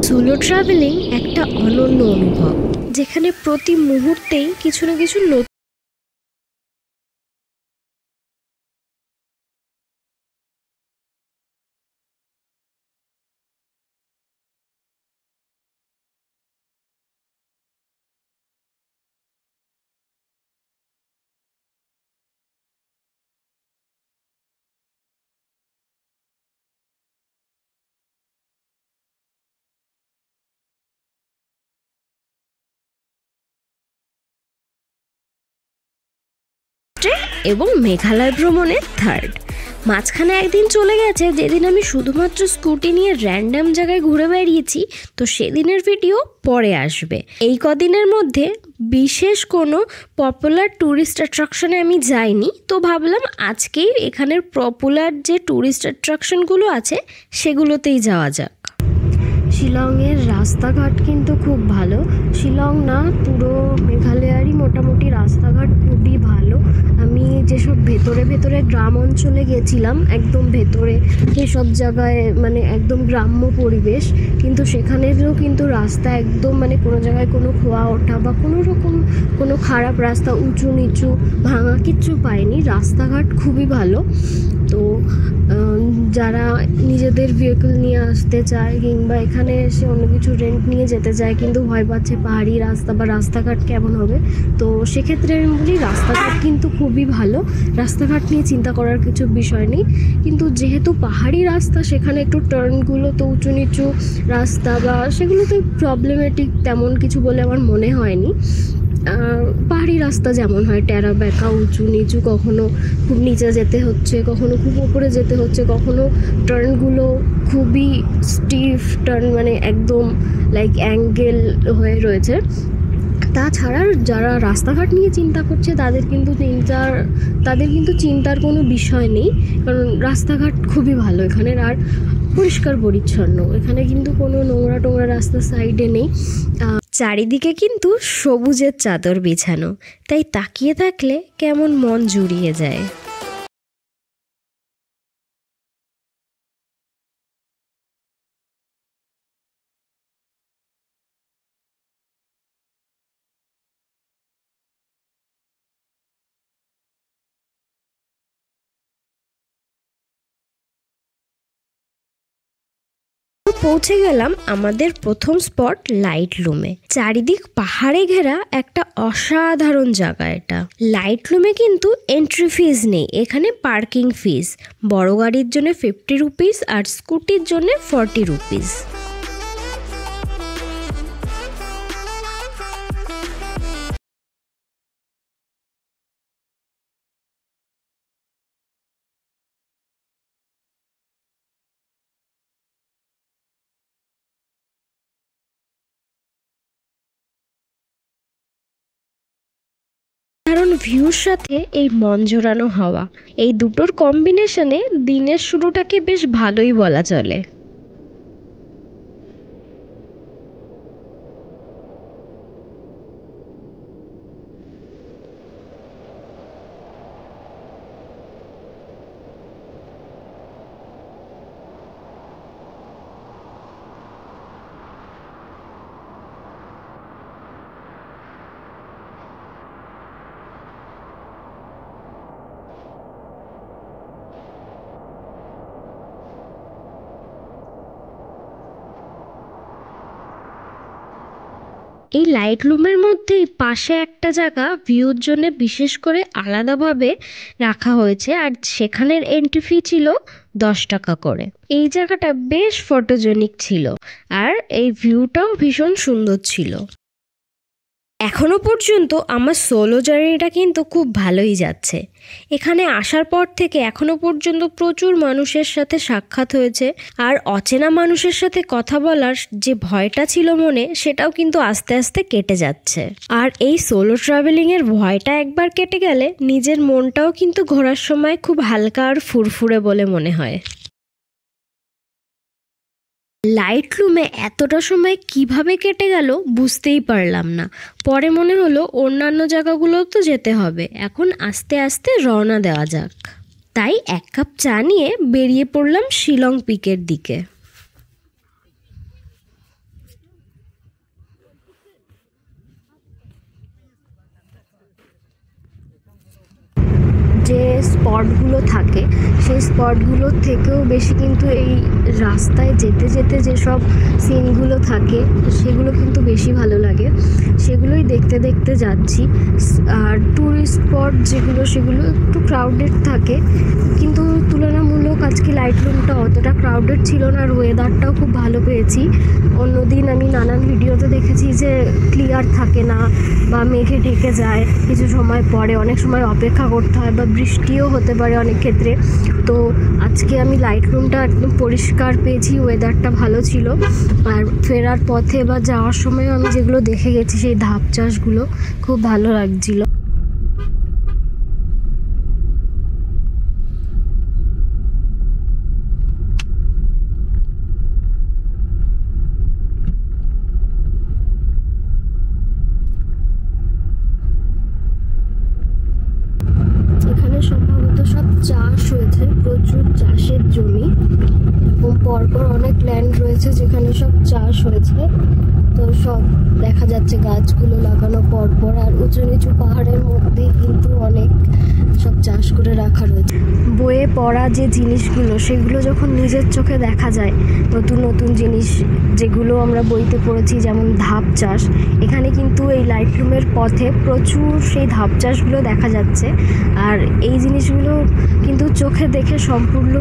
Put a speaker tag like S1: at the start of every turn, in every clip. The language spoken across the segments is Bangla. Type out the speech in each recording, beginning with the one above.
S1: সোলো ট্রাভেলিং একটা অনন্য অনুভব, যেখানে প্রতি মুহূর্তেই কিছু না কিছু নতুন এবং মেঘালয় ভ্রমণের থার্ড। মাঝখানে একদিন চলে গেছে যেদিন আমি শুধুমাত্র স্কুটি নিয়ে র্যান্ডাম জায়গায় ঘুরে বেরিয়েছি, তো সেদিনের ভিডিও পরে আসবে। এই কদিনের মধ্যে বিশেষ কোনো পপুলার ট্যুরিস্ট অ্যাট্রাকশনে আমি যাইনি, তো ভাবলাম আজকেই এখানের পপুলার যে ট্যুরিস্ট অ্যাট্রাকশনগুলো আছে সেগুলোতেই যাওয়া যাক। শিলংয়ের রাস্তাঘাট কিন্তু খুব ভালো। শিলং না, পুরো মেঘালয়ারই মোটামুটি রাস্তাঘাট খুবই ভালো। আমি যেসব ভেতরে গ্রাম অঞ্চলে গেছিলাম, একদম ভেতরে সেসব জায়গায় মানে একদম গ্রাম্য পরিবেশ, কিন্তু সেখানেও কিন্তু রাস্তা একদম মানে কোনো জায়গায় কোনো খোয়া ওঠা বা কোনো রকম কোনো খারাপ রাস্তা, উঁচু নিচু ভাঙা কিচ্ছু পাইনি। রাস্তাঘাট খুবই ভালো। তো যারা নিজেদের ভেহিকল নিয়ে আসতে চায় কিংবা এখানে এসে অন্য কিছু রেন্ট নিয়ে যেতে চায় কিন্তু ভয় পাচ্ছে পাহাড়ি রাস্তা বা রাস্তাঘাট কেমন হবে, তো সেক্ষেত্রে আমি বলি রাস্তাঘাট কিন্তু খুবই ভালো। রাস্তাঘাট নিয়ে চিন্তা করার কিছু বিষয় নেই, কিন্তু যেহেতু পাহাড়ি রাস্তা সেখানে একটু টার্নগুলো তো উঁচু নিচু রাস্তা বা সেগুলোতে প্রবলেমেটিক তেমন কিছু বলে আমার মনে হয়নি। পাহাড়ি রাস্তা যেমন হয় টেরা বেঁকা উঁচু নিচু, কখনো খুব নিচে যেতে হচ্ছে, কখনো খুব উপরে যেতে হচ্ছে, কখনো টার্নগুলো খুবই স্টিফ টার্ন, মানে একদম লাইক অ্যাঙ্গেল হয়ে রয়েছে। তাছাড়া যারা রাস্তাঘাট নিয়ে চিন্তা করছে তাদের কিন্তু চিন্তার কোনো বিষয় নেই, কারণ রাস্তাঘাট খুবই ভালো এখানের, আর পরিষ্কার পরিচ্ছন্ন। এখানে কিন্তু কোনো নোংরা টোংরা রাস্তার সাইডে নেই। চারিদিকে কিন্তু সবুজের চাদর বিছানো, তাই তাকিয়ে থাকলে কেমন মন জুড়িয়ে যায়। পৌঁছে গেলাম আমাদের প্রথম স্পট লাইট লুমে। চারিদিক পাহাড়ে ঘেরা একটা অসাধারণ জায়গা এটা। লাইট লুমে কিন্তু এন্ট্রি ফিজ নেই, এখানে পার্কিং ফিজ। বড় গাড়ির জন্য 50 রুপিস আর স্কুটির জন্য 40 রুপিস। কারণ ভিউর সাথে এই মন জোড়ানো হাওয়া, এই দুটোর কম্বিনেশনে দিনের শুরুটাকে বেশ ভালোই বলা চলে। এই লাইট লুমের মধ্যেই পাশে একটা জায়গা ভিউর জন্য বিশেষ করে আলাদাভাবে রাখা হয়েছে, আর সেখানের এন্ট্রি ফি ছিল 10 টাকা করে। এই জায়গাটা বেশ ফটোজেনিক ছিল, আর এই ভিউটাও ভীষণ সুন্দর ছিল। এখনো পর্যন্ত আমার সোলো জার্নিটা কিন্তু খুব ভালোই যাচ্ছে। এখানে আসার পর থেকে এখনো পর্যন্ত প্রচুর মানুষের সাথে সাক্ষাৎ হয়েছে, আর অচেনা মানুষের সাথে কথা বলার যে ভয়টা ছিল মনে, সেটাও কিন্তু আস্তে আস্তে কেটে যাচ্ছে। আর এই সোলো ট্রাভেলিংয়ের ভয়টা একবার কেটে গেলে নিজের মনটাও কিন্তু ঘোরার সময় খুব হালকা আর ফুরফুরে বলে মনে হয়। লাইট লুমে এতটা সময় কিভাবে কেটে গেল বুঝতেই পারলাম না। পরে মনে হলো অন্যান্য জায়গাগুলোও তো যেতে হবে, এখন আস্তে আস্তে রওনা দেওয়া যাক। তাই 1 কাপ চা নিয়ে বেরিয়ে পড়লাম শিলং পিকের দিকে। যে স্পটগুলো থাকে সেই স্পটগুলোর থেকেও বেশি কিন্তু এই রাস্তায় যেতে যেতে যেসব সিনগুলো থাকে সেগুলো কিন্তু বেশি ভালো লাগে, সেগুলোই দেখতে দেখতে যাচ্ছি। আর ট্যুরিস্ট স্পট যেগুলো সেগুলো একটু ক্রাউডেড থাকে, কিন্তু তুলনামূলক আজকে লাইটলুমটা অতটা ক্রাউডেড ছিল না, আর ওয়েদারটাও খুব ভালো পেয়েছি। অন্যদিন আমি নানান ভিডিওতে দেখেছি যে ক্লিয়ার থাকে না বা মেঘে ঢেকে যায় কিছু সময় পরে, অনেক সময় অপেক্ষা করতে হয় বা বৃষ্টিও হতে পারে অনেক ক্ষেত্রে। তো আজকে আমি লাইটলুমটা একদম পরিষ্কার পেয়েছি, ওয়েদারটা ভালো ছিল। আর ফেরার পথে বা যাওয়ার সময় আমি যেগুলো দেখে গেছি সেই ধাপ চাষগুলো খুব ভালো লাগছিল। এখানে সম্ভবত সব চাষ হয়েছে, প্রচুর চাষের জমি, এবং পরপর অনেক ল্যান্ড রয়েছে যেখানে সব চাষ হয়েছে। তো সব দেখা যাচ্ছে গাছগুলো লাগানো পরপর, আর উঁচু নিচু পাহাড়ের মধ্যে কিন্তু অনেক সব চাষ করে রাখা রয়েছে। বইয়ে পড়া যে জিনিসগুলো সেগুলো যখন নিজের চোখে দেখা যায়, নতুন নতুন জিনিস যেগুলো আমরা বইতে পড়েছি যেমন ধাপ চাষ, এখানে কিন্তু এই লাইটলুমের পথে প্রচুর সেই ধাপ চাষগুলো দেখা যাচ্ছে। আর এই জিনিসগুলো কিন্তু চোখে দেখে সম্পূর্ণ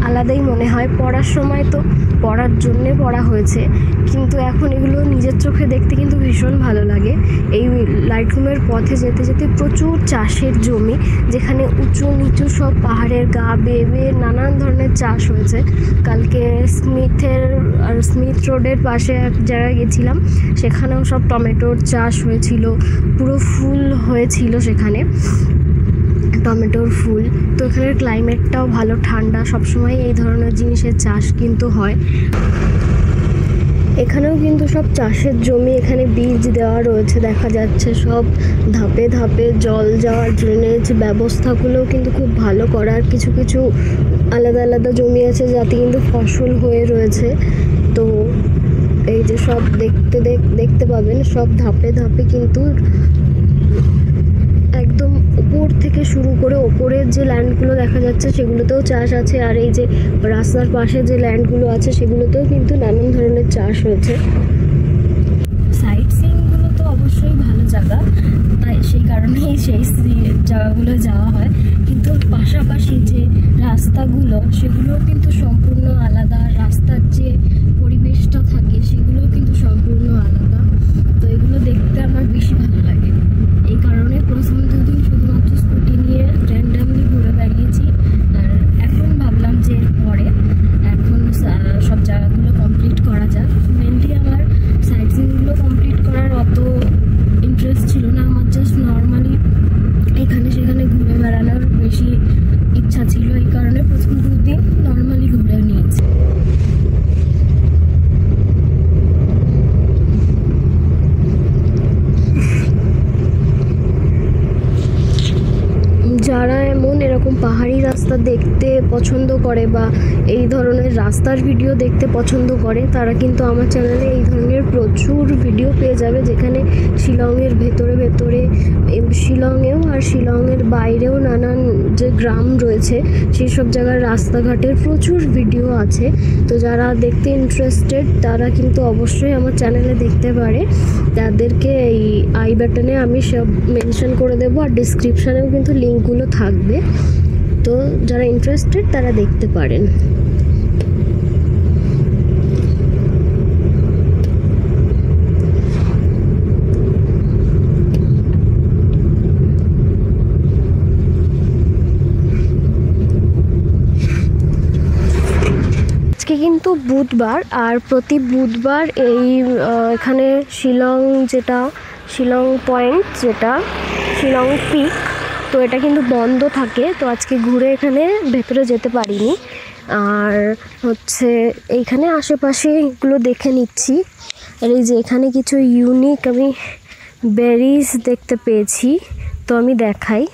S1: আলাদাই মনে হয়। পড়ার সময় তো পড়ার জন্যে পড়া হয়েছে, কিন্তু এখন এগুলো নিজের চোখে দেখতে কিন্তু ভীষণ ভালো লাগে। এই লাইটলুমের পথে যেতে যেতে প্রচুর চাষের জমি, যেখানে উঁচু নিচু সব পাহাড়ের গা বেয়ে বেয়ে নানান ধরনের চাষ হয়েছে। কালকে স্মিথ রোডের পাশে এক জায়গায় গেছিলাম, সেখানেও সব টমেটোর চাষ হয়েছিল, পুরো ফুল হয়েছিল সেখানে টমেটোর ফুল। তো এখানের ক্লাইমেটটাও ভালো ঠান্ডা, সবসময় এই ধরনের জিনিসের চাষ কিন্তু হয়। এখানেও কিন্তু সব চাষের জমি, এখানে বীজ দেওয়া রয়েছে দেখা যাচ্ছে, সব ধাপে ধাপে জল যাওয়ার ড্রেনেজ ব্যবস্থাগুলোও কিন্তু খুব ভালো করা। আর কিছু কিছু আলাদা আলাদা জমি আছে যাতে কিন্তু ফসল হয়ে রয়েছে। তো এই যে সব দেখতে পাবেন সব ধাপে ধাপে কিন্তু একদম উপর থেকে শুরু করে ওপরের যে ল্যান্ডগুলো দেখা যাচ্ছে সেগুলোতেও চাষ আছে, আর এই যে রাস্তার পাশে যে ল্যান্ডগুলো আছে সেগুলোতেও কিন্তু নানান ধরনের চাষ হয়েছে। সাইট সিইংগুলো তো অবশ্যই ভালো জায়গা, তাই সেই কারণেই সেই জায়গাগুলো যাওয়া হয়, কিন্তু পাশাপাশি যে রাস্তাগুলো সেগুলোও কিন্তু সম্পূর্ণ আলাদা, রাস্তার যে পরিবেশটা থাকে সেগুলোও কিন্তু সম্পূর্ণ আলাদা। তো এগুলো দেখতে আমার বেশি ভালো লাগে, এই কারণে প্রথম দুদিন শুধুমাত্র স্কুটি নিয়ে র্যান্ডামলি ঘুরে বেরিয়েছি। আর এখন ভাবলাম যে পরে এখন সব জায়গাগুলো কমপ্লিট করা যাক। মেনলি আমার সাইট সিইংগুলো কমপ্লিট করার অত ইন্টারেস্ট ছিল না, আমার জাস্ট নর্মালি এখানে সেখানে ঘুরে বেড়ানোর বেশি ইচ্ছা ছিল, এই কারণে প্রথম দুদিন নর্মালি ঘুরে নিয়েছি। যারা এরকম পাহাড়ি রাস্তা দেখতে পছন্দ করে বা এই ধরনের রাস্তার ভিডিও দেখতে পছন্দ করে, তারা কিন্তু আমার চ্যানেলে এই ধরনের প্রচুর ভিডিও পেয়ে যাবে, যেখানে শিলংয়ের ভেতরে শিলংয়েও আর শিলংয়ের বাইরেও নানান যে গ্রাম রয়েছে সেই সব জায়গার রাস্তাঘাটের প্রচুর ভিডিও আছে। তো যারা দেখতে ইন্টারেস্টেড তারা কিন্তু অবশ্যই আমার চ্যানেলে দেখতে পারে, তাদেরকে এই আই বাটনে আমি সব মেনশন করে দেবো, আর ডিসক্রিপশানেও কিন্তু লিঙ্কগুলো থাকবে। তো যারা ইন্টারেস্টেড তারা দেখতে পারেন। আজকে কিন্তু বুধবার, আর প্রতি বুধবার এই এখানে শিলং পয়েন্ট যেটা শিলং পিক, তো এটা কিন্তু বন্ধ থাকে। তো আজকে ঘুরে এখানে ভেতরে যেতে পারিনি, আর হচ্ছে এইখানে আশেপাশে এগুলো দেখে নিচ্ছি। আর এই যে এখানে কিছু ইউনিক আমি বেরিজ দেখতে পেয়েছি, তো আমি দেখাই।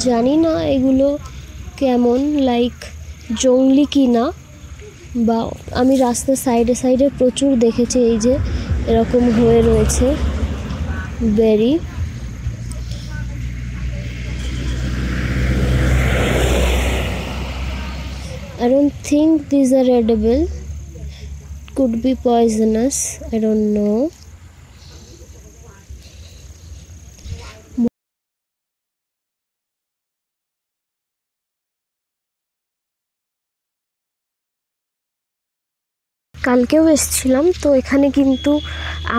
S1: জানি না এগুলো কেমন, লাইক জংলি কি না, বা আমি রাস্তার সাইডে সাইডে প্রচুর দেখেছি এই যে এরকম হয়ে রয়েছে বেরি। I don't think these are edible. Could be poisonous. I don't know. কালকেও এসেছিলাম, তো এখানে কিন্তু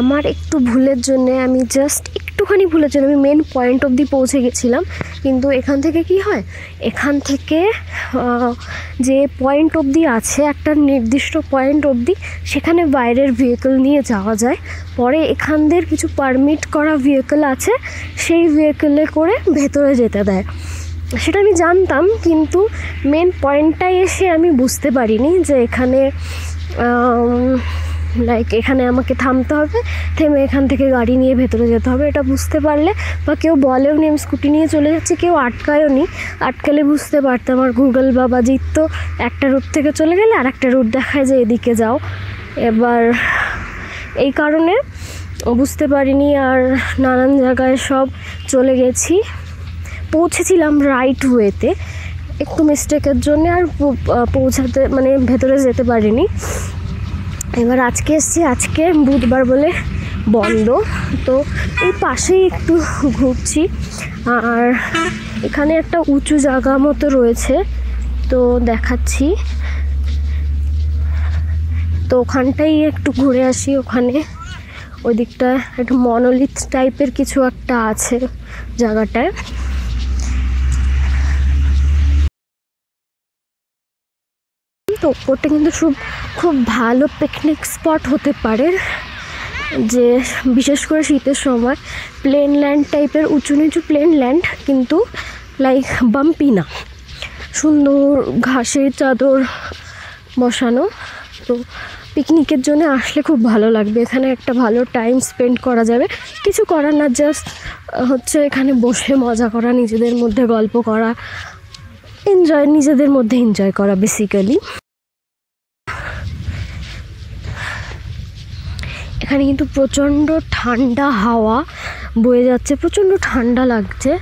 S1: আমার একটু ভুলের জন্য আমি একটুখানি ভুলের জন্য আমি মেন পয়েন্ট অবধি পৌঁছে গেছিলাম। কিন্তু এখান থেকে কি হয়, এখান থেকে যে পয়েন্ট অবধি আছে একটা নির্দিষ্ট পয়েন্ট অবধি, সেখানে বাইরের ভেহিকল নিয়ে যাওয়া যায়। পরে এখানদের কিছু পারমিট করা ভেহিকল আছে, সেই ভেহিকলে করে ভেতরে যেতে দেয়। সেটা আমি জানতাম, কিন্তু মেন পয়েন্টটায় এসে আমি বুঝতে পারিনি যে এখানে এখানে আমাকে থামতে হবে, থেমে এখান থেকে গাড়ি নিয়ে ভেতরে যেতে হবে। এটা বুঝতে পারলে বা কেউ বলেও নি আমি স্কুটি নিয়ে চলে যাচ্ছি, কেউ আটকায়ও নি, আটকালে বুঝতে পারতাম। আর গুগল বা বাজিত তো একটা রুট থেকে চলে গেলে আর একটা রুট দেখায় যে এদিকে যাও। এবার এই কারণে বুঝতে পারিনি, আর নানান জায়গায় সব চলে গেছি। পৌঁছেছিলাম রাইট ওয়েতে, একটু মিস্টেকের জন্য আর পৌঁছাতে ভেতরে যেতে পারিনি। এবার আজকে এসেছি, আজকে বুধবার বলে বন্ধ, তো এই পাশেই একটু ঘুরছি। আর এখানে একটা উঁচু জায়গা মতো রয়েছে, তো দেখাচ্ছি। তো ওখানটাই একটু ঘুরে আসি। ওখানে ওই দিকটা একটা মনোলিথ টাইপের কিছু একটা আছে জায়গাটায়। তো ওটা কিন্তু খুব ভালো পিকনিক স্পট হতে পারে, যে বিশেষ করে শীতের সময় প্লেন ল্যান্ড টাইপের উঁচু নিচু প্লেন ল্যান্ড, কিন্তু বাম্পি না, সুন্দর ঘাসের চাদর বসানো। তো পিকনিকের জন্য আসলে খুব ভালো লাগবে, এখানে একটা ভালো টাইম স্পেন্ড করা যাবে। কিছু করার না, জাস্ট এখানে বসে মজা করা, নিজেদের মধ্যে গল্প করা, নিজেদের মধ্যে এনজয় করা বেসিক্যালি। এখানে কিন্তু প্রচণ্ড ঠান্ডা হাওয়া বয়ে যাচ্ছে, প্রচণ্ড ঠান্ডা লাগছে।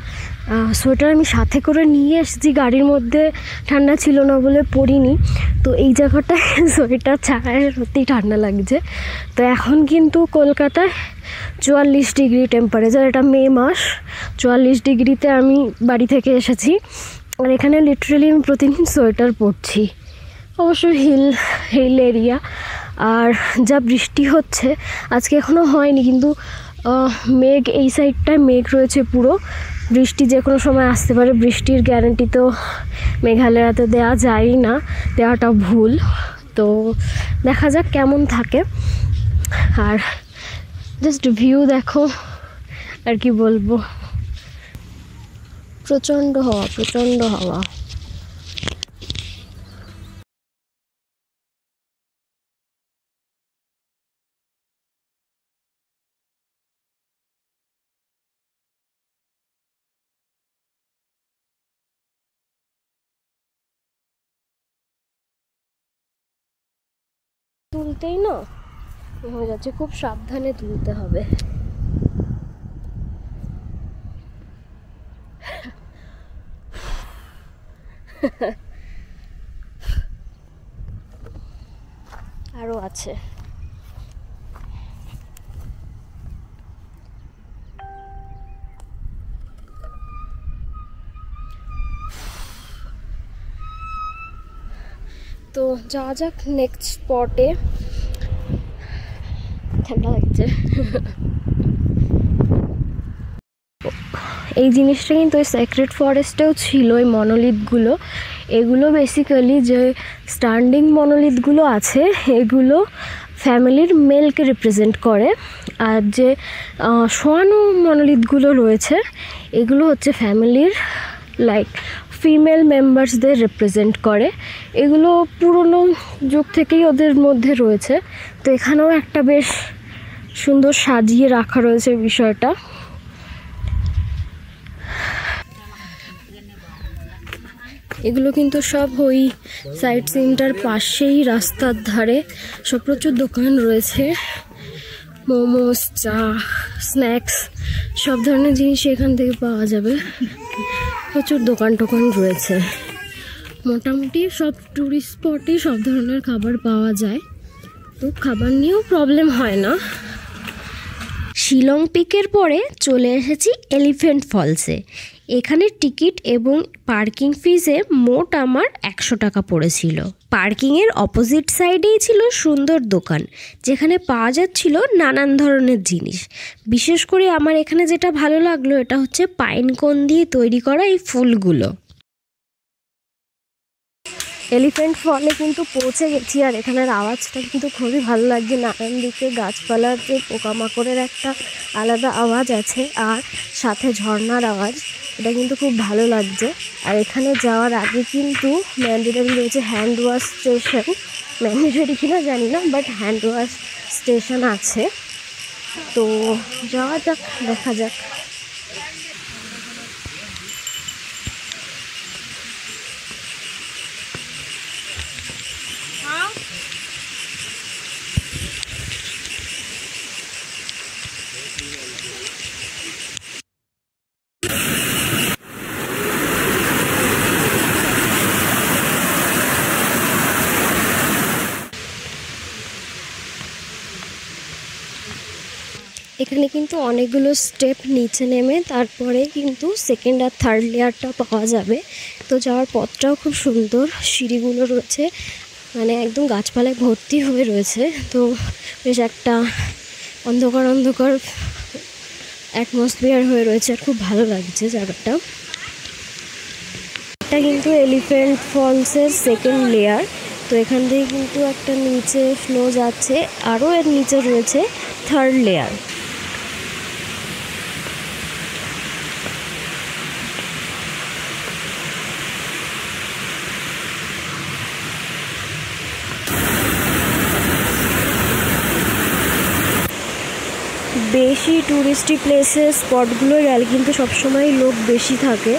S1: সোয়েটার আমি সাথে করে নিয়ে এসেছি, গাড়ির মধ্যে ঠান্ডা ছিল না বলে পরিনি। তো এই জায়গাটায় সোয়েটার ছাড়া সত্যিই ঠান্ডা লাগছে। তো এখন কিন্তু কলকাতায় 44 ডিগ্রি টেম্পারেচার, এটা মে মাস। 44 ডিগ্রিতে আমি বাড়ি থেকে এসেছি, আর এখানে লিটারেলি আমি প্রতিদিন সোয়েটার পরছি। অবশ্য হিল এরিয়া, আর যা বৃষ্টি হচ্ছে আজকে এখনও হয়নি, কিন্তু মেঘ এই সাইডটায় মেঘ রয়েছে পুরো, বৃষ্টি যে কোনো সময় আসতে পারে। বৃষ্টির গ্যারান্টি তো মেঘালয়াতে দেওয়া যায় না, দেওয়াটা ভুল। তো দেখা যাক কেমন থাকে। আর জাস্ট ভিউ দেখো, আর কি বলবো, প্রচণ্ড হাওয়া, প্রচণ্ড হাওয়া। তুলতেই না হয়ে যাচ্ছে, খুব সাবধানে তুলতে হবে। আরও আছে। তো যাওয়া যাক নেক্সট স্পটে। ঠান্ডা লাগছে। এই জিনিসটা কিন্তু ওই সেক্রেট ফরেস্টেও ছিল, এই মনোলিথগুলো। এগুলো বেসিক্যালি যে স্ট্যান্ডিং মনোলিথগুলো আছে, এগুলো ফ্যামিলির মেলকে রিপ্রেজেন্ট করে। আর যে শোয়ানো মনোলিথগুলো রয়েছে, এগুলো হচ্ছে ফ্যামিলির ফিমেল মেম্বার্সদের রিপ্রেজেন্ট করে। এগুলো পুরনো যুগ থেকেই ওদের মধ্যে রয়েছে। তো এখানেও একটা বেশ সুন্দর সাজিয়ে রাখা রয়েছে বিষয়টা। এগুলো কিন্তু সব ওই সাইট সিনটার পাশেই রাস্তার ধারে সব প্রচুর দোকান রয়েছে, মোমোস, চা, স্ন্যাক্স সব ধরনের জিনিস এখান থেকে পাওয়া যাবে। প্রচুর দোকান টোকান রয়েছে, মোটামুটি সব টুরিস্ট স্পটে সব ধরনের খাবার পাওয়া যায়, তো খাবার নিয়েও প্রবলেম হয় না। শিলং পিকের পরে চলে এসেছি এলিফ্যান্ট ফলসে। এখানে টিকিট এবং পার্কিং ফিজে মোট আমার 100 টাকা পড়েছিল। পার্কিংয়ের অপোজিট সাইডেই ছিল সুন্দর দোকান, যেখানে পাওয়া যাচ্ছিল নানান ধরনের জিনিস। বিশেষ করে আমার এখানে যেটা ভালো লাগলো এটা হচ্ছে পাইন কোন দিয়ে তৈরি করা এই ফুলগুলো। এলিফ্যান্ট ফলে কিন্তু পৌঁছে গেছি, আর এখানের আওয়াজটা কিন্তু খুবই ভালো লাগছে। নানান দিকে গাছপালার যে পোকামাকড়ের একটা আলাদা আওয়াজ আছে, আর সাথে ঝর্ণার আওয়াজ, এটা কিন্তু খুব ভালো লাগছে। আর এখানে যাওয়ার আগে কিন্তু ম্যান্ডেটরি রয়েছে হ্যান্ড ওয়াশ স্টেশন, ম্যান্ডেটরি কিনা জানি না, বাট হ্যান্ড ওয়াশ স্টেশন আছে। তো যাওয়া যাক, দেখা যাক। এখানে কিন্তু অনেকগুলো স্টেপ নিচে নেমে তারপরে কিন্তু সেকেন্ড আর থার্ড লেয়ারটা পাওয়া যাবে। তো যাওয়ার পথটাও খুব সুন্দর, সিঁড়িগুলো রয়েছে, মানে একদম গাছপালায় ভর্তি হয়ে রয়েছে। তো বেশ একটা অন্ধকার অন্ধকার অ্যাটমসফিয়ার হয়ে রয়েছে, আর খুব ভালো লাগছে জায়গাটা। এটা কিন্তু এলিফ্যান্ট ফলসের সেকেন্ড লেয়ার। তো এখান থেকে কিন্তু একটা নিচে ফ্লো যাচ্ছে, আরও এর নিচে রয়েছে থার্ড লেয়ার। বেশি টুরিস্টি প্লেসে স্পটগুলো গেলে কিন্তু সবসময় লোক বেশি থাকে,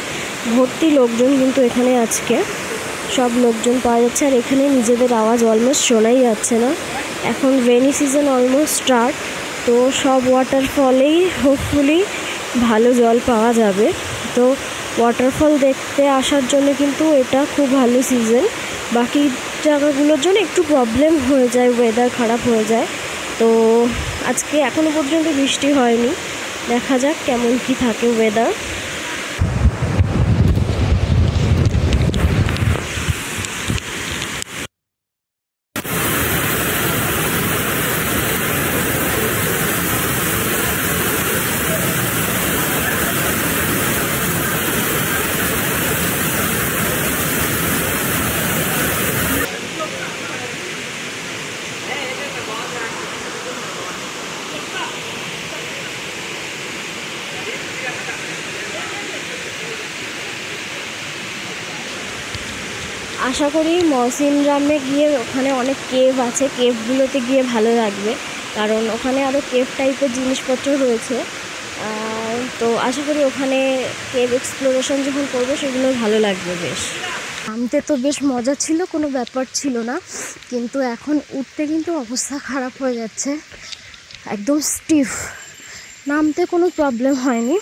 S1: ভর্তি লোকজন কিন্তু এখানে আজকে সব লোকজন পাওয়া যাচ্ছে। আর এখানে নিজেদের আওয়াজ অলমোস্ট শোনাই যাচ্ছে না। এখন রেনি সিজন অলমোস্ট স্টার্ট, তো সব ওয়াটারফলেই হোপফুলি ভালো জল পাওয়া যাবে। তো ওয়াটারফল দেখতে আসার জন্য কিন্তু এটা খুব ভালো সিজন। বাকি জায়গাগুলোর জন্য একটু প্রবলেম হয়ে যায়, ওয়েদার খারাপ হয়ে যায়। তো আজকে এখনও পর্যন্ত বৃষ্টি হয়নি, দেখা যাক কেমন কি থাকে ওয়েদার। আশা করি মৌসিনরামে গিয়ে ওখানে অনেক কেভ আছে, কেভগুলোতে গিয়ে ভালো লাগবে, কারণ ওখানে আরও কেভ টাইপের জিনিসপত্র রয়েছে। তো আশা করি ওখানে কেভ এক্সপ্লোরেশন যখন করবো সেগুলো ভালো লাগবে বেশ। নামতে তো বেশ মজা ছিল, কোনো ব্যাপার ছিল না, কিন্তু এখন উঠতে কিন্তু অবস্থা খারাপ হয়ে যাচ্ছে, একদম স্টিফ। নামতে কোনো প্রবলেম হয়নি,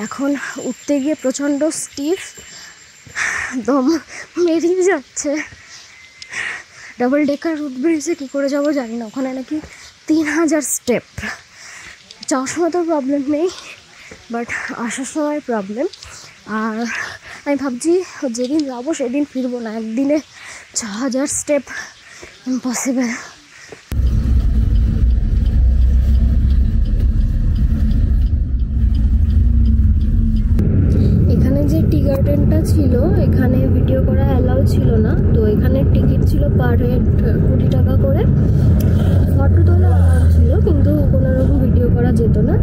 S1: এখন উঠতে গিয়ে প্রচণ্ড স্টিফ, দম বেরিয়ে যাচ্ছে। ডাবল ডেকার রুট ব্রিজে কী করে যাবো জানি না, ওখানে নাকি 3000 স্টেপ। যাওয়ার সময় তো প্রবলেম নেই, বাট আসার সময় প্রবলেম। আর আমি ভাবছি যেদিন যাবো সেদিন ফিরবো না, একদিনে 6000 স্টেপ ইম্পসিবল। যে টি গার্ডেনটা ছিল এখানে ভিডিও করা অ্যালাউ ছিল না, তো এখানে টিকিট ছিল পার হেড 20 টাকা করে। ফটো তোলা অ্যালাউ ছিল, কিন্তু কোনো রকম ভিডিও করা যেত না।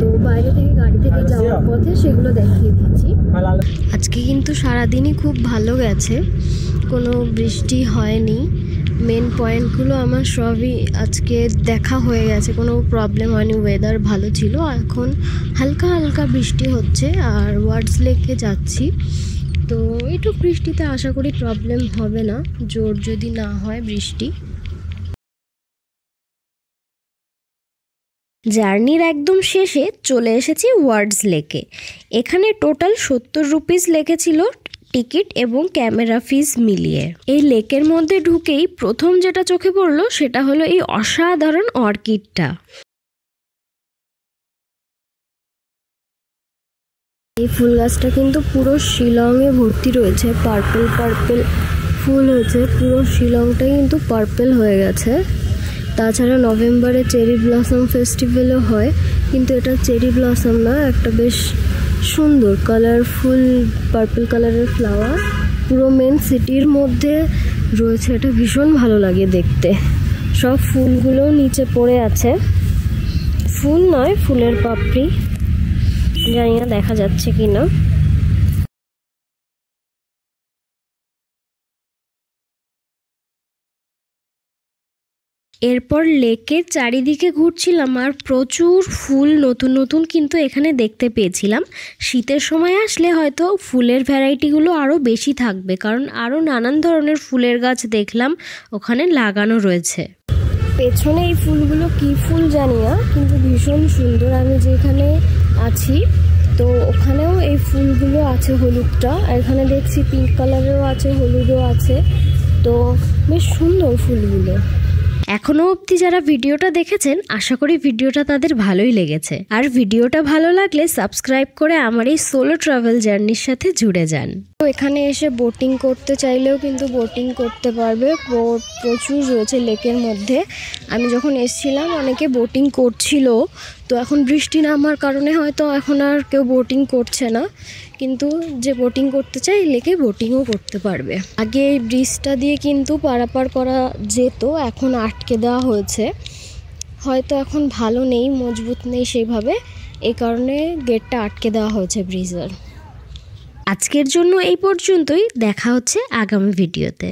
S1: তো বাইরে থেকে গাড়ি থেকে যাওয়ার পথে সেগুলো দেখিয়ে দিচ্ছি। আজকে কিন্তু সারাদিনই খুব ভালো গেছে, কোনো বৃষ্টি হয়নি। মেন পয়েন্টগুলো আমার সবই আজকে দেখা হয়ে গেছে, কোনো প্রবলেম হয়নি, ওয়েদার ভালো ছিল। এখন হালকা হালকা বৃষ্টি হচ্ছে। আর ওয়ার্ডস লেকে যাচ্ছি, তো একটু বৃষ্টিতে আশা করি প্রবলেম হবে না, জোর যদি না হয় বৃষ্টি। জার্নির একদম শেষে চলে এসেছি ওয়ার্ডস লেকে। এখানে টোটাল 70 রুপিস লেগেছিল টিকিট এবং ক্যামেরা ফিস মিলিয়ে। এই লেকের মধ্যে ঢুকেই প্রথম যেটা চোখে পড়লো সেটা হলো এই অসাধারণ অর্কিডটা। এই ফুল গাছটা কিন্তু পুরো শিলংয়ে ভর্তি রয়েছে, পার্পল পার্পল ফুল হয়েছে, পুরো শিলংটাই কিন্তু পার্পল হয়ে গেছে। তাছাড়া নভেম্বরে চেরি ব্লসম ফেস্টিভ্যালও হয়, কিন্তু এটা চেরি ব্লসম না, একটা বেশ সুন্দর কালারফুল পার্পল কালারের ফ্লাওয়ার পুরো মেন সিটির মধ্যে রয়েছে। এটা ভীষণ ভালো লাগে দেখতে। সব ফুলগুলো নিচে পড়ে আছে, ফুল নয় ফুলের পাপড়ি, জানি না দেখা যাচ্ছে কিনা। এরপর লেকের চারিদিকে ঘুরছিলাম আর প্রচুর ফুল নতুন নতুন কিন্তু এখানে দেখতে পেয়েছিলাম। শীতের সময় আসলে হয়তো ফুলের ভ্যারাইটিগুলো আরও বেশি থাকবে, কারণ আরও নানান ধরনের ফুলের গাছ দেখলাম ওখানে লাগানো রয়েছে। পেছনে এই ফুলগুলো কি ফুল জানি না, কিন্তু ভীষণ সুন্দর। আমি যেখানে আছি তো ওখানেও এই ফুলগুলো আছে, হলুদটা, আর এখানে দেখছি পিঙ্ক কালারেরও আছে, হলুদও আছে, তো বেশ সুন্দর ফুলগুলো। এখনও অবধি যারা ভিডিওটা দেখেছেন আশা করি ভিডিওটা তাদের ভালোই লেগেছে। আর ভিডিওটা ভালো লাগলে সাবস্ক্রাইব করে আমার এই সোলো ট্রাভেল জার্নির সাথে জুড়ে যান। তো এখানে এসে বোটিং করতে চাইলেও কিন্তু বোটিং করতে পারবে, প্রচুর রয়েছে লেকের মধ্যে। আমি যখন এসেছিলাম অনেকে বোটিং করছিল, তো এখন বৃষ্টি নামার কারণে হয়তো এখন আর কেউ বোটিং করছে না, কিন্তু যে বোটিং করতে চায় লেকে বোটিংও করতে পারবে। আগে এই ব্রিজটা দিয়ে কিন্তু পারাপার করা যেত, এখন আটকে দেওয়া হয়েছে, হয়তো এখন ভালো নেই, মজবুত নেই সেইভাবে, এই কারণে গেটটা আটকে দেওয়া হয়েছে ব্রিজের। আজকের জন্য এই পর্যন্তই, দেখা হচ্ছে আগামী ভিডিওতে।